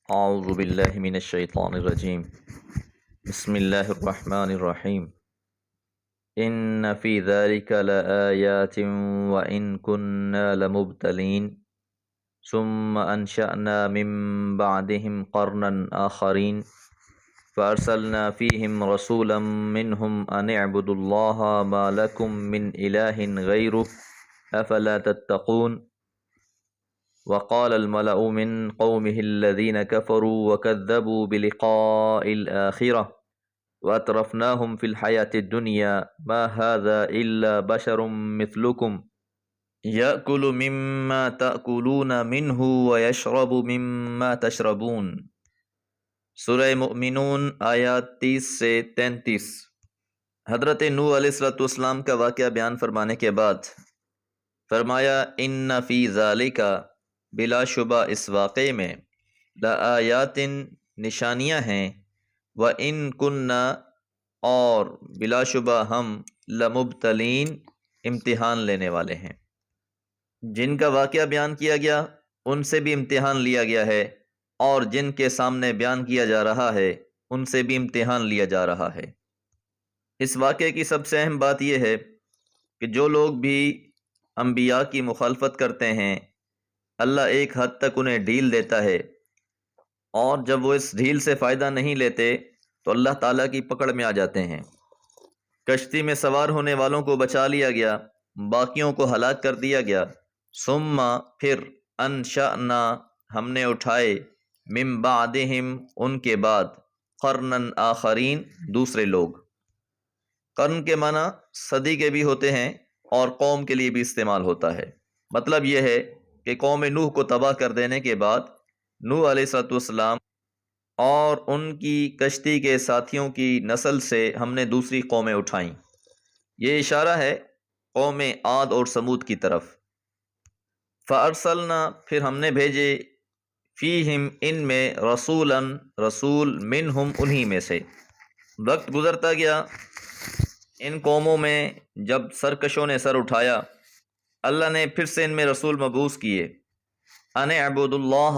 اعوذ باللہ من الشیطان الرجیم بسم اللہ الرحمن الرحیم ان فی ذلک لآیات وان کنا لمبتلین ثم انشأنا من بعدهم قرنا آخرین فارسلنا فیہم رسولا منہم ان اعبدوا اللہ ما لکم من الہ غیرہ افلا تتقون وقال الملأ من قومه الذين كفروا وكذبوا بلقاء الآخرة وأترفناهم في الحياة الدنيا ما هذا إلا بشر مثلكم يأكل مما تأكلون منه ويشرب مما تشربون۔ سورہ مؤمنون آیات 30 سے 33۔ حضرت نوح علیہ السلام کا واقعہ بیان فرمانے کے بعد فرمایا ان فی ذالک، بلا شبہ اس واقعے میں، لآیات نشانیاں ہیں، وَإِن كُنَّا اور بلا شبہ ہم، لمبتلین امتحان لینے والے ہیں۔ جن کا واقعہ بیان کیا گیا ان سے بھی امتحان لیا گیا ہے، اور جن کے سامنے بیان کیا جا رہا ہے ان سے بھی امتحان لیا جا رہا ہے۔ اس واقعے کی سب سے اہم بات یہ ہے کہ جو لوگ بھی انبیاء کی مخالفت کرتے ہیں، اللہ ایک حد تک انہیں ڈھیل دیتا ہے، اور جب وہ اس ڈھیل سے فائدہ نہیں لیتے تو اللہ تعالیٰ کی پکڑ میں آ جاتے ہیں۔ کشتی میں سوار ہونے والوں کو بچا لیا گیا، باقیوں کو ہلاک کر دیا گیا۔ ثم پھر، انشأنا ہم نے اٹھائے، من بعدہم ان کے بعد، قرنن آخرین دوسرے لوگ۔ قرن کے معنی صدی کے بھی ہوتے ہیں اور قوم کے لیے بھی استعمال ہوتا ہے۔ مطلب یہ ہے کہ قوم نوح کو تباہ کر دینے کے بعد نوح علیہ السلام اور ان کی کشتی کے ساتھیوں کی نسل سے ہم نے دوسری قومیں اٹھائیں۔ یہ اشارہ ہے قوم عاد اور سمود کی طرف۔ فارسلنا پھر ہم نے بھیجے، فیہم ان میں، رسولا رسول، منہم انہی میں سے۔ وقت گزرتا گیا، ان قوموں میں جب سرکشوں نے سر اٹھایا، اللہ نے پھر سے ان میں رسول مبعوث کیے۔ ان اعبدوا اللہ،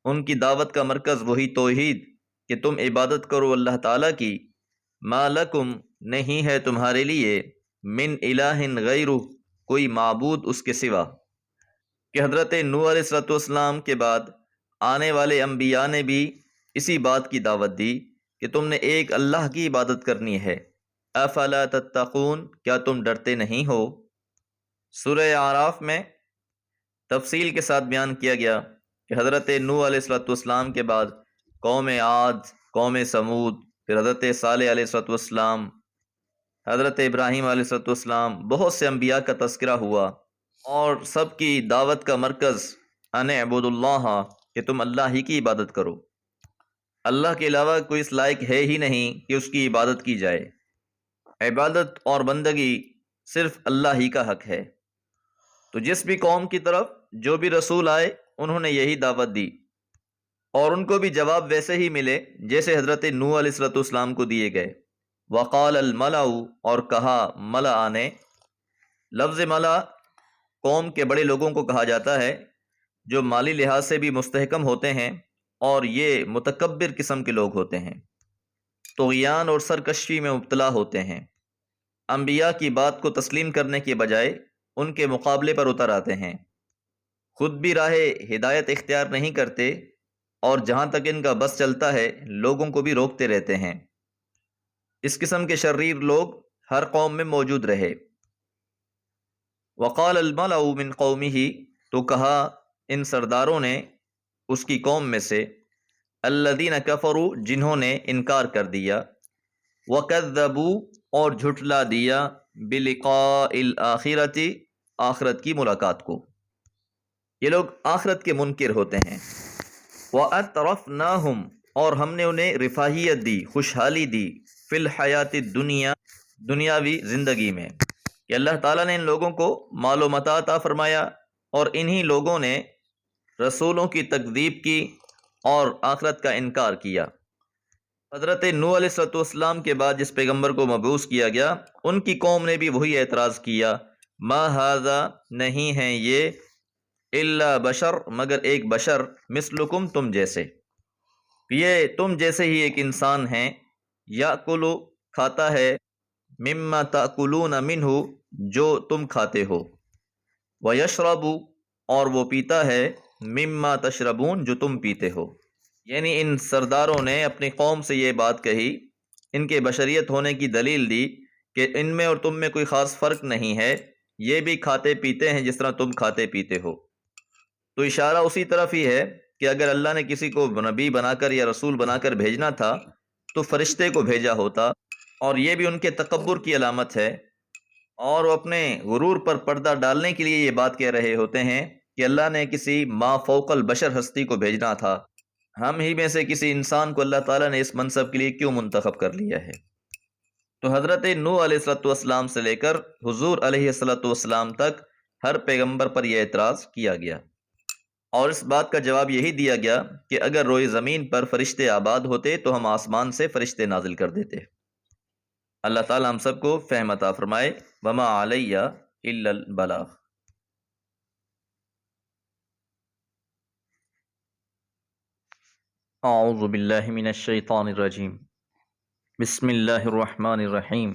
ان کی دعوت کا مرکز وہی توحید کہ تم عبادت کرو اللہ تعالیٰ کی۔ ما لکم نہیں ہے تمہارے لیے، من الہ غیرہ کوئی معبود اس کے سوا۔ کہ حضرت نوح علیہ السلام کے بعد آنے والے انبیاء نے بھی اسی بات کی دعوت دی کہ تم نے ایک اللہ کی عبادت کرنی ہے۔ افلا تتقون، کیا تم ڈرتے نہیں ہو؟ سورہ اعراف میں تفصیل کے ساتھ بیان کیا گیا کہ حضرت نوح علیہ السلام کے بعد قوم عاد، قوم سمود، پھر حضرت صالح علیہ السلام، حضرت ابراہیم علیہ السلام، بہت سے انبیاء کا تذکرہ ہوا، اور سب کی دعوت کا مرکز ان اعبدوا اللہ کہ تم اللہ ہی کی عبادت کرو۔ اللہ کے علاوہ کوئی اس لائق ہے ہی نہیں کہ اس کی عبادت کی جائے۔ عبادت اور بندگی صرف اللہ ہی کا حق ہے۔ تو جس بھی قوم کی طرف جو بھی رسول آئے انہوں نے یہی دعوت دی، اور ان کو بھی جواب ویسے ہی ملے جیسے حضرت نوح علیہ السلام کو دیے گئے۔ وقال الملأ، اور کہا ملأ نے۔ لفظ ملأ قوم کے بڑے لوگوں کو کہا جاتا ہے جو مالی لحاظ سے بھی مستحکم ہوتے ہیں، اور یہ متکبر قسم کے لوگ ہوتے ہیں، طغیان اور سرکشی میں مبتلا ہوتے ہیں۔ انبیاء کی بات کو تسلیم کرنے کے بجائے ان کے مقابلے پر اتر آتے ہیں، خود بھی راہ ہدایت اختیار نہیں کرتے، اور جہاں تک ان کا بس چلتا ہے لوگوں کو بھی روکتے رہتے ہیں۔ اس قسم کے شریر لوگ ہر قوم میں موجود رہے۔ وقال الملأ من قومه، تو کہا ان سرداروں نے اس کی قوم میں سے، الذین کفروا جنہوں نے انکار کر دیا، وکذبوا اور جھٹلا دیا، بلقاء الآخرۃ آخرت کی ملاقات کو۔ یہ لوگ آخرت کے منکر ہوتے ہیں۔ وَأَتْرَفْنَاهُمْ اور ہم نے انہیں رفاہیت دی، خوشحالی دی، فی الحیات الدنیا دنیاوی زندگی میں، کہ اللہ تعالیٰ نے ان لوگوں کو مال و متاع عطا فرمایا، اور انہی لوگوں نے رسولوں کی تکذیب کی اور آخرت کا انکار کیا۔ حضرت نوح علیہ السلام کے بعد جس پیغمبر کو مبعوث کیا گیا ان کی قوم نے بھی وہی اعتراض کیا، ما ھذا نہیں ہیں یہ، الا بشر مگر ایک بشر، مثلکم تم جیسے۔ یہ تم جیسے ہی ایک انسان ہیں، یاکلو کھاتا ہے، مما تاکلون منہ جو تم کھاتے ہو، ویشرب اور وہ پیتا ہے، مما تشربون جو تم پیتے ہو۔ یعنی ان سرداروں نے اپنی قوم سے یہ بات کہی، ان کے بشریت ہونے کی دلیل دی کہ ان میں اور تم میں کوئی خاص فرق نہیں ہے، یہ بھی کھاتے پیتے ہیں جس طرح تم کھاتے پیتے ہو۔ تو اشارہ اسی طرف ہی ہے کہ اگر اللہ نے کسی کو نبی بنا کر یا رسول بنا کر بھیجنا تھا تو فرشتے کو بھیجا ہوتا، اور یہ بھی ان کے تکبر کی علامت ہے، اور وہ اپنے غرور پر پردہ ڈالنے کے لیے یہ بات کہہ رہے ہوتے ہیں کہ اللہ نے کسی ما فوق البشر ہستی کو بھیجنا تھا، ہم ہی میں سے کسی انسان کو اللہ تعالیٰ نے اس منصب کے لیے کیوں منتخب کر لیا ہے؟ تو حضرت نوح علیہ الصلوۃ والسلام سے لے کر حضور علیہ الصلوۃ والسلام تک ہر پیغمبر پر یہ اعتراض کیا گیا، اور اس بات کا جواب یہی دیا گیا کہ اگر روئے زمین پر فرشتے آباد ہوتے تو ہم آسمان سے فرشتے نازل کر دیتے۔ اللہ تعالیٰ ہم سب کو فہم عطا فرمائے۔ وما علیہ الا البلاغ۔ اعوذ باللہ من الشیطان الرجیم، بسم اللہ الرحمن الرحیم۔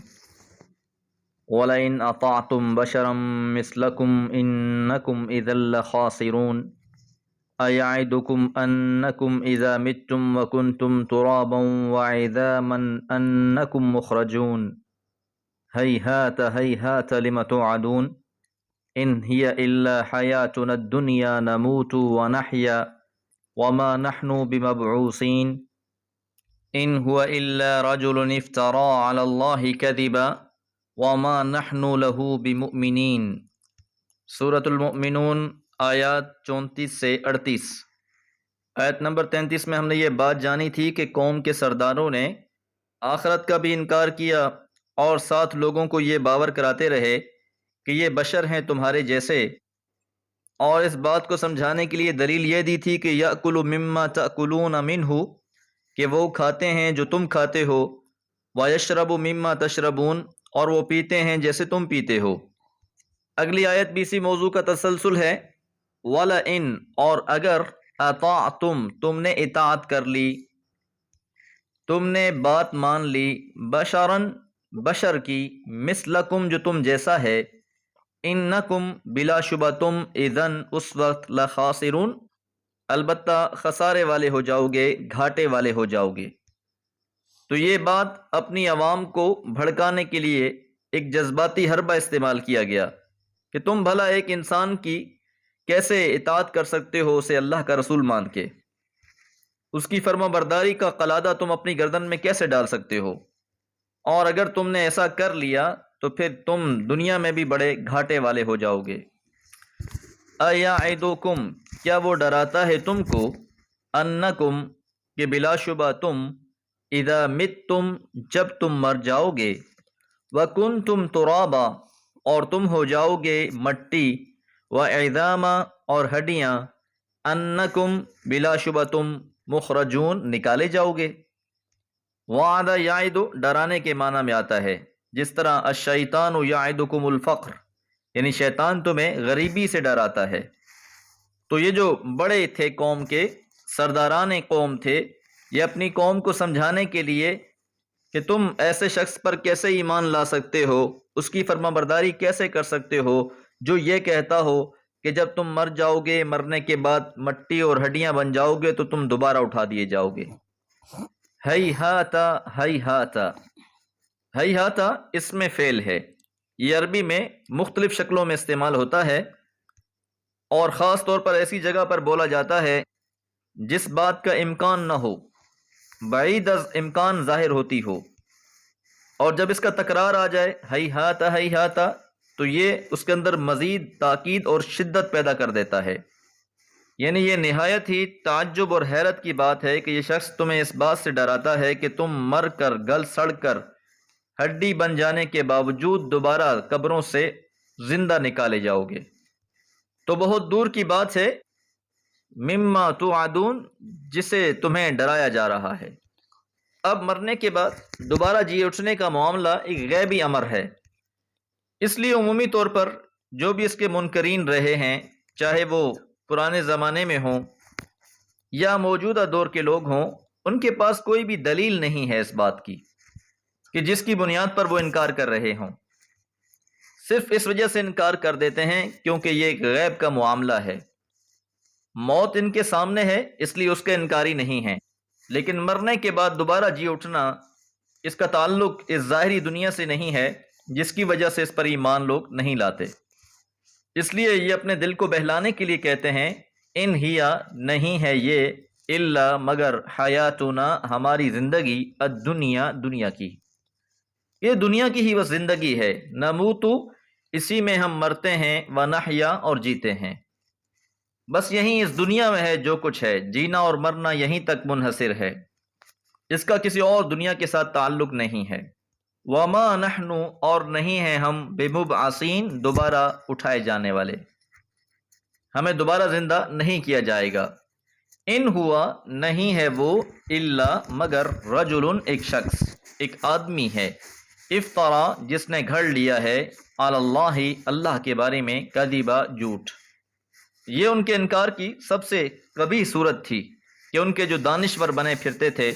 وَلَئِنْ أَطَعْتُمْ بَشَرًا مِثْلَكُمْ إِنَّكُمْ إِذًا لَخَاسِرُونَ أَيَعِدُكُمْ أَنَّكُمْ إِذَا مِتُّمْ وَكُنْتُمْ تُرَابًا وَعِظَامًا أَنَّكُمْ مُخْرَجُونَ هَيْهَاتَ هَيْهَاتَ لِمَ تُوعَدُونَ إِنْ هِيَ إِلَّا حَيَاتُنَا الدُّنْيَا نَمُوتُ وَنَحْيَا وَمَا نَحْنُ بِمَبْعُوثِينَ إِنْ هُوَ إِلَّا رَجُلٌ افْتَرَىٰ عَلَى اللَّهِ كَذِبًا وَمَا نَحْنُ لَهُ بِمُؤْمِنِينَ۔ سورۃ المؤمنون آیات 34 سے 38۔ آیت نمبر 33 میں ہم نے یہ بات جانی تھی کہ قوم کے سرداروں نے آخرت کا بھی انکار کیا اور ساتھ لوگوں کو یہ باور کراتے رہے کہ یہ بشر ہیں تمہارے جیسے، اور اس بات کو سمجھانے کے لیے دلیل یہ دی تھی کہ یأکل مما تأکلون منہ، کہ وہ کھاتے ہیں جو تم کھاتے ہو، ویشرب مما تشربون، اور وہ پیتے ہیں جیسے تم پیتے ہو۔ اگلی آیت بھی اسی موضوع کا تسلسل ہے۔ وَلَئِن، اور اگر، اطعتم، تم نے اطاعت کر لی، تم نے بات مان لی، بشرن، بشر کی، مثلکم، جو تم جیسا ہے، انکم، بلا شبہ تم، اذن، اس وقت، لخاسرون، البتہ خسارے والے ہو جاؤ گے، گھاٹے والے ہو جاؤ گے۔ تو یہ بات اپنی عوام کو بھڑکانے کے لیے ایک جذباتی حربہ استعمال کیا گیا کہ تم بھلا ایک انسان کی کیسے اطاعت کر سکتے ہو، اسے اللہ کا رسول مان کے؟ اس کی فرما برداری کا قلادہ تم اپنی گردن میں کیسے ڈال سکتے ہو؟ اور اگر تم نے ایسا کر لیا تو پھر تم دنیا میں بھی بڑے گھاٹے والے ہو جاؤ گے۔ ایعدکم، کیا وہ ڈراتا ہے تم کو، انکم، کہ بلا شبہ تم، اذا متم، جب تم مر جاؤ گے، وکنتم ترابا، اور تم ہو جاؤ گے مٹی، وعظاما، اور ہڈیاں، انکم، بلا شبہ تم، مخرجون، نکالے جاؤ گے۔ وعد یعد ڈرانے کے معنی میں آتا ہے، جس طرح الشیطان یعدکم الفقر، یعنی شیطان تمہیں غریبی سے ڈراتا ہے۔ تو یہ جو بڑے تھے قوم کے، سرداران قوم تھے، یہ اپنی قوم کو سمجھانے کے لیے کہ تم ایسے شخص پر کیسے ایمان لا سکتے ہو، اس کی فرما برداری کیسے کر سکتے ہو جو یہ کہتا ہو کہ جب تم مر جاؤ گے، مرنے کے بعد مٹی اور ہڈیاں بن جاؤ گے تو تم دوبارہ اٹھا دیے جاؤ گے۔ ہیہاتا، ہیہاتا، ہیہاتا اس میں فعل ہے، یہ عربی میں مختلف شکلوں میں استعمال ہوتا ہے، اور خاص طور پر ایسی جگہ پر بولا جاتا ہے جس بات کا امکان نہ ہو، بعید از امکان ظاہر ہوتی ہو، اور جب اس کا تکرار آ جائے، ہیہاتا ہیہاتا، تو یہ اس کے اندر مزید تاکید اور شدت پیدا کر دیتا ہے۔ یعنی یہ نہایت ہی تعجب اور حیرت کی بات ہے کہ یہ شخص تمہیں اس بات سے ڈراتا ہے کہ تم مر کر، گل سڑ کر، ہڈی بن جانے کے باوجود دوبارہ قبروں سے زندہ نکالے جاؤ گے۔ تو بہت دور کی بات ہے مما توعدون، جسے تمہیں ڈرایا جا رہا ہے۔ اب مرنے کے بعد دوبارہ جی اٹھنے کا معاملہ ایک غیبی امر ہے، اس لیے عمومی طور پر جو بھی اس کے منکرین رہے ہیں، چاہے وہ پرانے زمانے میں ہوں یا موجودہ دور کے لوگ ہوں، ان کے پاس کوئی بھی دلیل نہیں ہے اس بات کی کہ جس کی بنیاد پر وہ انکار کر رہے ہوں، صرف اس وجہ سے انکار کر دیتے ہیں کیونکہ یہ ایک غیب کا معاملہ ہے۔ موت ان کے سامنے ہے اس لیے اس کے انکاری نہیں ہیں، لیکن مرنے کے بعد دوبارہ جی اٹھنا، اس کا تعلق اس ظاہری دنیا سے نہیں ہے، جس کی وجہ سے اس پر ایمان لوگ نہیں لاتے۔ اس لیے یہ اپنے دل کو بہلانے کے لیے کہتے ہیں ان ہیا نہیں ہے یہ الا مگر حیاتنا ہماری زندگی الدنیا دنیا کی، یہ دنیا کی ہی بس زندگی ہے، نموتو اسی میں ہم مرتے ہیں، ونحیا اور جیتے ہیں، بس یہیں اس دنیا میں ہے جو کچھ ہے، جینا اور مرنا یہیں تک منحصر ہے، اس کا کسی اور دنیا کے ساتھ تعلق نہیں ہے۔ وما نحن اور نہیں ہیں ہم بمبعثین دوبارہ اٹھائے جانے والے، ہمیں دوبارہ زندہ نہیں کیا جائے گا۔ ان ہوا نہیں ہے وہ الا مگر رجل ایک شخص، ایک آدمی ہے، افطرا جس نے گھڑ لیا ہے علی اللہ اللہ کے بارے میں کذبا جھوٹ۔ یہ ان کے انکار کی سب سے قبیح صورت تھی کہ ان کے جو دانشور بنے پھرتے تھے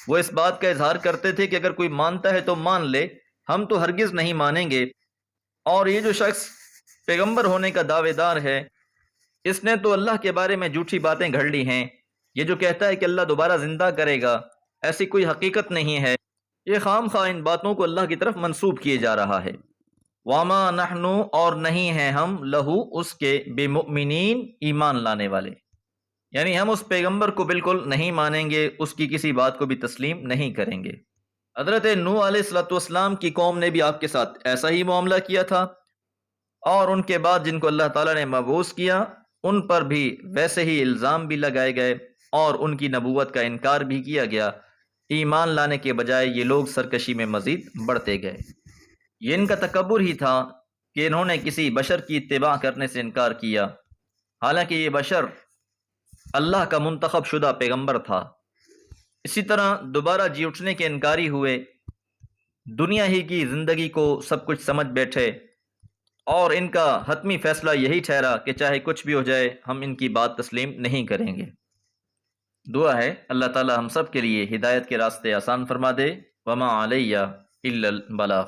وہ اس بات کا اظہار کرتے تھے کہ اگر کوئی مانتا ہے تو مان لے، ہم تو ہرگز نہیں مانیں گے، اور یہ جو شخص پیغمبر ہونے کا دعوے دار ہے اس نے تو اللہ کے بارے میں جھوٹی باتیں گھڑ لی ہیں، یہ جو کہتا ہے کہ اللہ دوبارہ زندہ کرے گا، ایسی کوئی حقیقت نہیں ہے، یہ خام خواہ ان باتوں کو اللہ کی طرف منسوب کیے جا رہا ہے۔ وما نحن اور نہیں ہیں ہم لہو اس کے بمؤمنین ایمان لانے والے، یعنی ہم اس پیغمبر کو بالکل نہیں مانیں گے، اس کی کسی بات کو بھی تسلیم نہیں کریں گے۔ حضرت نوح علیہ السلام کی قوم نے بھی آپ کے ساتھ ایسا ہی معاملہ کیا تھا، اور ان کے بعد جن کو اللہ تعالیٰ نے مبعوث کیا ان پر بھی ویسے ہی الزام بھی لگائے گئے اور ان کی نبوت کا انکار بھی کیا گیا۔ ایمان لانے کے بجائے یہ لوگ سرکشی میں مزید بڑھتے گئے۔ یہ ان کا تکبر ہی تھا کہ انہوں نے کسی بشر کی اتباع کرنے سے انکار کیا، حالانکہ یہ بشر اللہ کا منتخب شدہ پیغمبر تھا۔ اسی طرح دوبارہ جی اٹھنے کے انکاری ہوئے، دنیا ہی کی زندگی کو سب کچھ سمجھ بیٹھے، اور ان کا حتمی فیصلہ یہی ٹھہرا کہ چاہے کچھ بھی ہو جائے ہم ان کی بات تسلیم نہیں کریں گے۔ دعا ہے اللہ تعالی ہم سب کے لیے ہدایت کے راستے آسان فرما دے۔ وما علیہ الا البلاغ۔